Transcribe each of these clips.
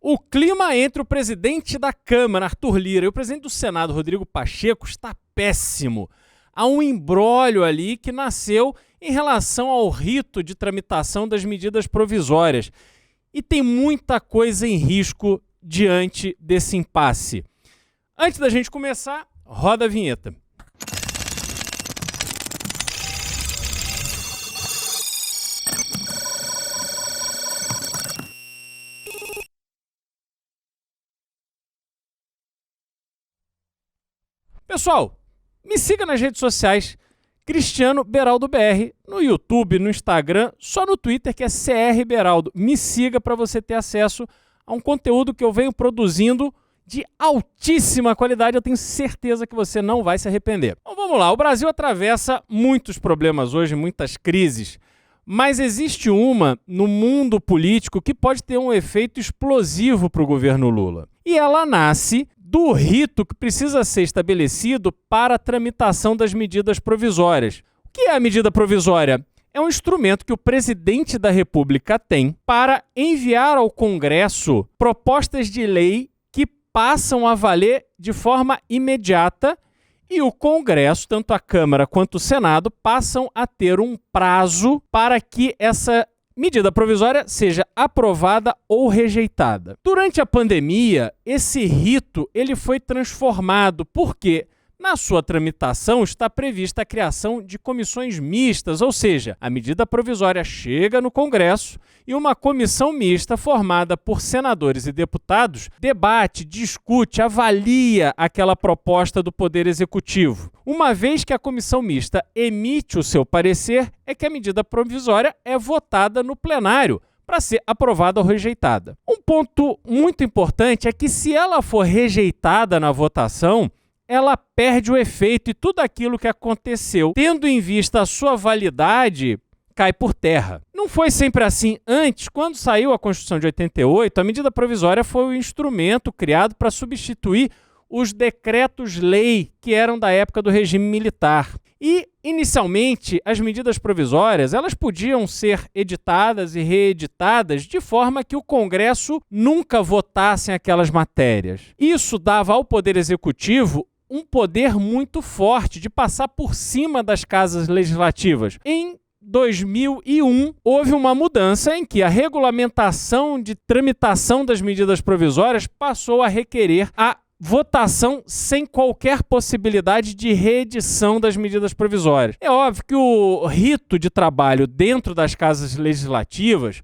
O clima entre o presidente da Câmara, Arthur Lira, e o presidente do Senado, Rodrigo Pacheco, está péssimo. Há um imbróglio ali que nasceu em relação ao rito de tramitação das medidas provisórias. E tem muita coisa em risco diante desse impasse. Antes da gente começar, roda a vinheta. Pessoal, me siga nas redes sociais, Cristiano Beraldo BR, no YouTube, no Instagram, só no Twitter que é CR Beraldo. Me siga para você ter acesso a um conteúdo que eu venho produzindo de altíssima qualidade. Eu tenho certeza que você não vai se arrepender. Então vamos lá, o Brasil atravessa muitos problemas hoje, muitas crises, mas existe uma no mundo político que pode ter um efeito explosivo para o governo Lula. E ela nasce do rito que precisa ser estabelecido para a tramitação das medidas provisórias. O que é a medida provisória? É um instrumento que o presidente da República tem para enviar ao Congresso propostas de lei que passam a valer de forma imediata e o Congresso, tanto a Câmara quanto o Senado, passam a ter um prazo para que essa medida provisória seja aprovada ou rejeitada. Durante a pandemia, esse rito ele foi transformado porque na sua tramitação está prevista a criação de comissões mistas, ou seja, a medida provisória chega no Congresso e uma comissão mista formada por senadores e deputados debate, discute, avalia aquela proposta do Poder Executivo. Uma vez que a comissão mista emite o seu parecer, é que a medida provisória é votada no plenário para ser aprovada ou rejeitada. Um ponto muito importante é que se ela for rejeitada na votação, ela perde o efeito e tudo aquilo que aconteceu, tendo em vista a sua validade, cai por terra. Não foi sempre assim. Antes, quando saiu a Constituição de 88, a medida provisória foi o instrumento criado para substituir os decretos-lei que eram da época do regime militar. E, inicialmente, as medidas provisórias elas podiam ser editadas e reeditadas de forma que o Congresso nunca votasse aquelas matérias. Isso dava ao Poder Executivo um poder muito forte de passar por cima das casas legislativas. Em 2001, houve uma mudança em que a regulamentação de tramitação das medidas provisórias passou a requerer a votação sem qualquer possibilidade de reedição das medidas provisórias. É óbvio que o rito de trabalho dentro das casas legislativas,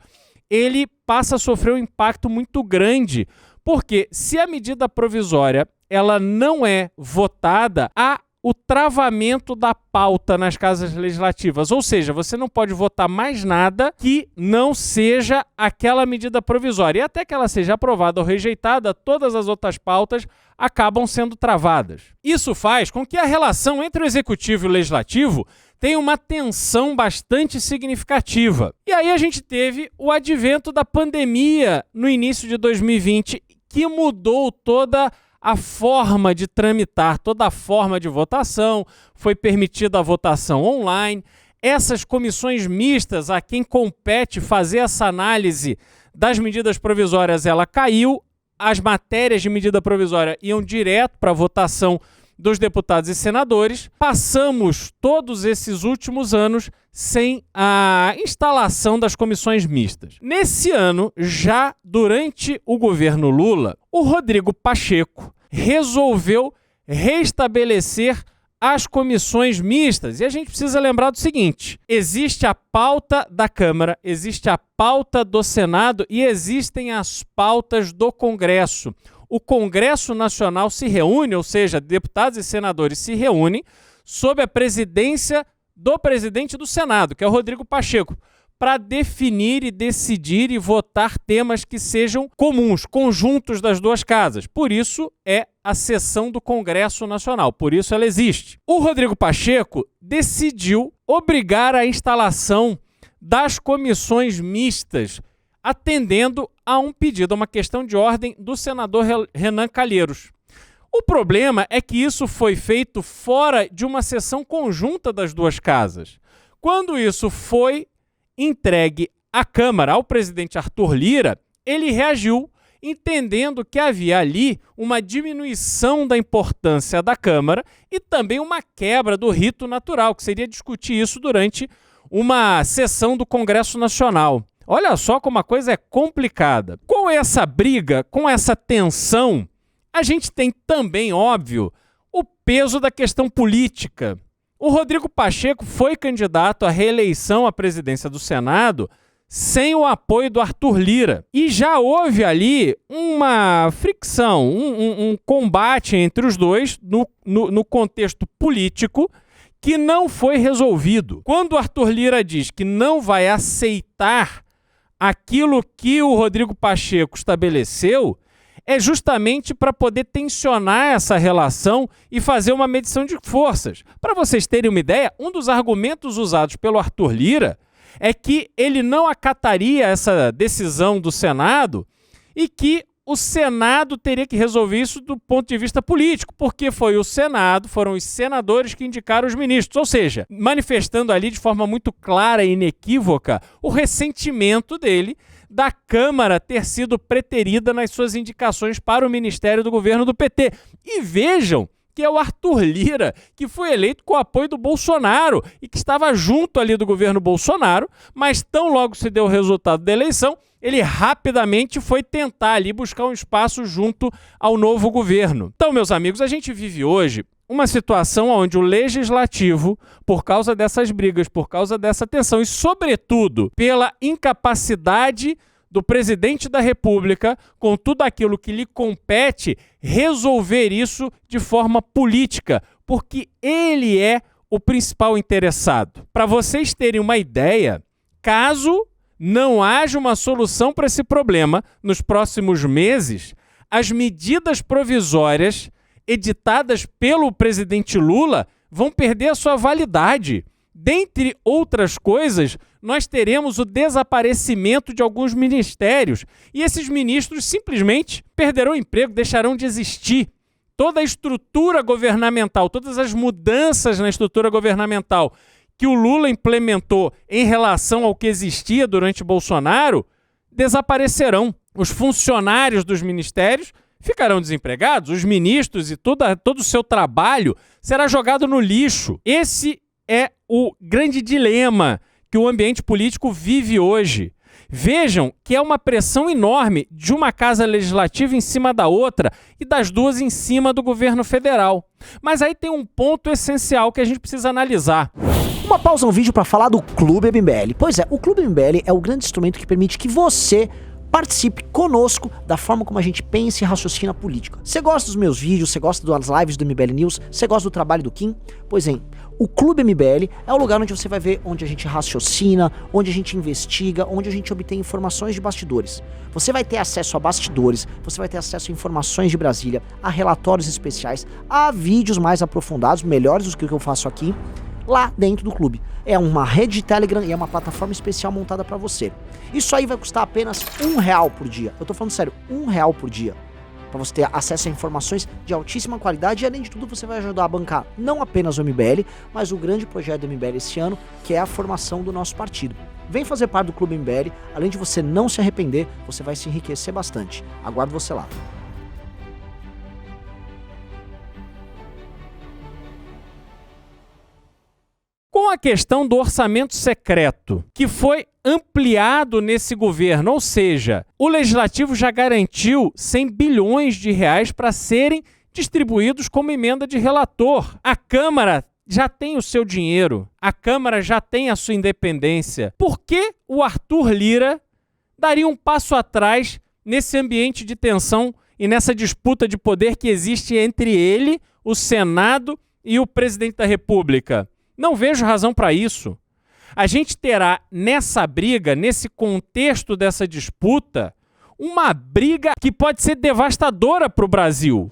ele passa a sofrer um impacto muito grande, porque se a medida provisória ela não é votada, há o travamento da pauta nas casas legislativas. Ou seja, você não pode votar mais nada que não seja aquela medida provisória. E até que ela seja aprovada ou rejeitada, todas as outras pautas acabam sendo travadas. Isso faz com que a relação entre o Executivo e o Legislativo tenha uma tensão bastante significativa. E aí a gente teve o advento da pandemia no início de 2020, que mudou toda a forma de tramitar, toda a forma de votação, foi permitida a votação online. Essas comissões mistas, a quem compete fazer essa análise das medidas provisórias, ela caiu. As matérias de medida provisória iam direto para a votação dos deputados e senadores. Passamos todos esses últimos anos sem a instalação das comissões mistas. Nesse ano, já durante o governo Lula, o Rodrigo Pacheco resolveu restabelecer as comissões mistas. E a gente precisa lembrar do seguinte: existe a pauta da Câmara, existe a pauta do Senado e existem as pautas do Congresso. O Congresso Nacional se reúne, ou seja, deputados e senadores se reúnem sob a presidência do presidente do Senado, que é o Rodrigo Pacheco, para definir e decidir e votar temas que sejam comuns, conjuntos das duas casas. Por isso é a sessão do Congresso Nacional, por isso ela existe. O Rodrigo Pacheco decidiu obrigar a instalação das comissões mistas, atendendo a um pedido, a uma questão de ordem do senador Renan Calheiros. O problema é que isso foi feito fora de uma sessão conjunta das duas casas. Quando isso foi entregue à Câmara, ao presidente Arthur Lira, ele reagiu entendendo que havia ali uma diminuição da importância da Câmara e também uma quebra do rito natural, que seria discutir isso durante uma sessão do Congresso Nacional. Olha só como a coisa é complicada. Com essa briga, com essa tensão, a gente tem também, óbvio, o peso da questão política. O Rodrigo Pacheco foi candidato à reeleição à presidência do Senado sem o apoio do Arthur Lira. E já houve ali uma fricção, um combate entre os dois no contexto político que não foi resolvido. Quando o Arthur Lira diz que não vai aceitar aquilo que o Rodrigo Pacheco estabeleceu, é justamente para poder tensionar essa relação e fazer uma medição de forças. Para vocês terem uma ideia, um dos argumentos usados pelo Arthur Lira é que ele não acataria essa decisão do Senado e que o Senado teria que resolver isso do ponto de vista político, porque foi o Senado, foram os senadores que indicaram os ministros, ou seja, manifestando ali de forma muito clara e inequívoca o ressentimento dele da Câmara ter sido preterida nas suas indicações para o Ministério do Governo do PT. E vejam que é o Arthur Lira, que foi eleito com o apoio do Bolsonaro e que estava junto ali do governo Bolsonaro, mas tão logo se deu o resultado da eleição, ele rapidamente foi tentar ali buscar um espaço junto ao novo governo. Então, meus amigos, a gente vive hoje uma situação onde o legislativo, por causa dessas brigas, por causa dessa tensão e, sobretudo, pela incapacidade do presidente da República, com tudo aquilo que lhe compete, resolver isso de forma política, porque ele é o principal interessado. Para vocês terem uma ideia, caso não haja uma solução para esse problema nos próximos meses, as medidas provisórias editadas pelo presidente Lula vão perder a sua validade. Dentre outras coisas, nós teremos o desaparecimento de alguns ministérios e esses ministros simplesmente perderão o emprego, deixarão de existir. Toda a estrutura governamental, todas as mudanças na estrutura governamental que o Lula implementou em relação ao que existia durante Bolsonaro, desaparecerão. Os funcionários dos ministérios ficarão desempregados, os ministros e todo o seu trabalho será jogado no lixo. Esse é o grande dilema que o ambiente político vive hoje. Vejam que é uma pressão enorme de uma casa legislativa em cima da outra e das duas em cima do governo federal. Mas aí tem um ponto essencial que a gente precisa analisar. Uma pausa no vídeo para falar do Clube MBL. Pois é, o Clube MBL é o grande instrumento que permite que você participe conosco da forma como a gente pensa e raciocina política. Você gosta dos meus vídeos, você gosta das lives do MBL News, você gosta do trabalho do Kim? Pois é, o Clube MBL é o lugar onde você vai ver onde a gente raciocina, onde a gente investiga, onde a gente obtém informações de bastidores. Você vai ter acesso a bastidores, você vai ter acesso a informações de Brasília, a relatórios especiais, a vídeos mais aprofundados, melhores do que o que eu faço aqui, lá dentro do clube. É uma rede de Telegram e é uma plataforma especial montada para você. Isso aí vai custar apenas R$1 por dia. Eu tô falando sério, R$1 por dia. Para você ter acesso a informações de altíssima qualidade e, além de tudo, você vai ajudar a bancar não apenas o MBL, mas o grande projeto do MBL esse ano, que é a formação do nosso partido. Vem fazer parte do Clube MBL, além de você não se arrepender, você vai se enriquecer bastante. Aguardo você lá. Com a questão do orçamento secreto, que foi ampliado nesse governo, ou seja, o Legislativo já garantiu 100 bilhões de reais para serem distribuídos como emenda de relator. A Câmara já tem o seu dinheiro, a Câmara já tem a sua independência. Por que o Arthur Lira daria um passo atrás nesse ambiente de tensão e nessa disputa de poder que existe entre ele, o Senado e o presidente da República? Não vejo razão para isso. A gente terá nessa briga, nesse contexto dessa disputa, uma briga que pode ser devastadora para o Brasil.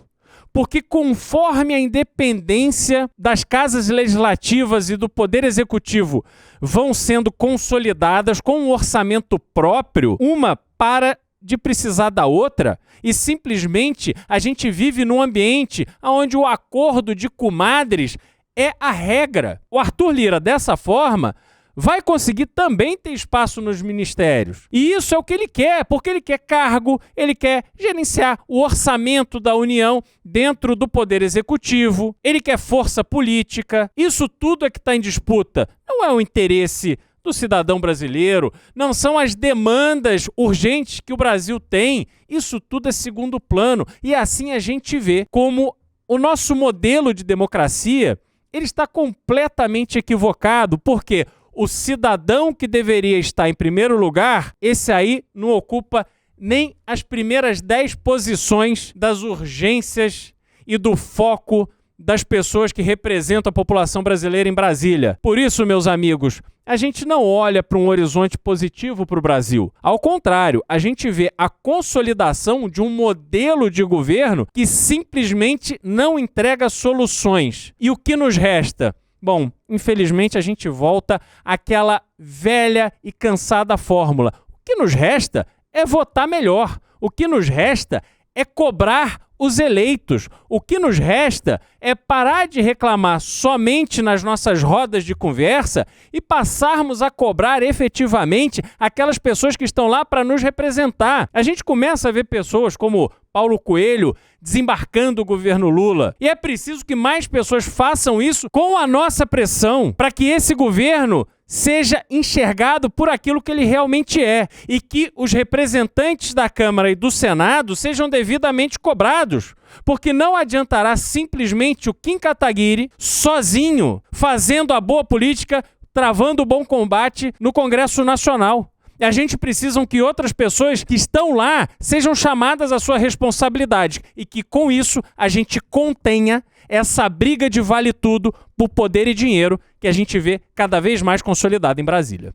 Porque conforme a independência das casas legislativas e do Poder Executivo vão sendo consolidadas com um orçamento próprio, uma para de precisar da outra, e simplesmente a gente vive num ambiente onde o acordo de comadres é a regra. O Arthur Lira, dessa forma, vai conseguir também ter espaço nos ministérios. E isso é o que ele quer, porque ele quer cargo, ele quer gerenciar o orçamento da União dentro do Poder Executivo, ele quer força política. Isso tudo é que está em disputa. Não é o interesse do cidadão brasileiro, não são as demandas urgentes que o Brasil tem. Isso tudo é segundo plano. E assim a gente vê como o nosso modelo de democracia ele está completamente equivocado, porque o cidadão que deveria estar em primeiro lugar, esse aí não ocupa nem as primeiras 10 posições das urgências e do foco das pessoas que representam a população brasileira em Brasília. Por isso, meus amigos, a gente não olha para um horizonte positivo para o Brasil. Ao contrário, a gente vê a consolidação de um modelo de governo que simplesmente não entrega soluções. E o que nos resta? Bom, infelizmente a gente volta àquela velha e cansada fórmula. O que nos resta é votar melhor. O que nos resta é cobrar os eleitos. O que nos resta é parar de reclamar somente nas nossas rodas de conversa e passarmos a cobrar efetivamente aquelas pessoas que estão lá para nos representar. A gente começa a ver pessoas como Paulo Coelho desembarcando o governo Lula. E é preciso que mais pessoas façam isso com a nossa pressão para que esse governo seja enxergado por aquilo que ele realmente é e que os representantes da Câmara e do Senado sejam devidamente cobrados, porque não adiantará simplesmente o Kim Kataguiri sozinho fazendo a boa política, travando o bom combate no Congresso Nacional. A gente precisa que outras pessoas que estão lá sejam chamadas à sua responsabilidade e que com isso a gente contenha essa briga de vale tudo por poder e dinheiro que a gente vê cada vez mais consolidada em Brasília.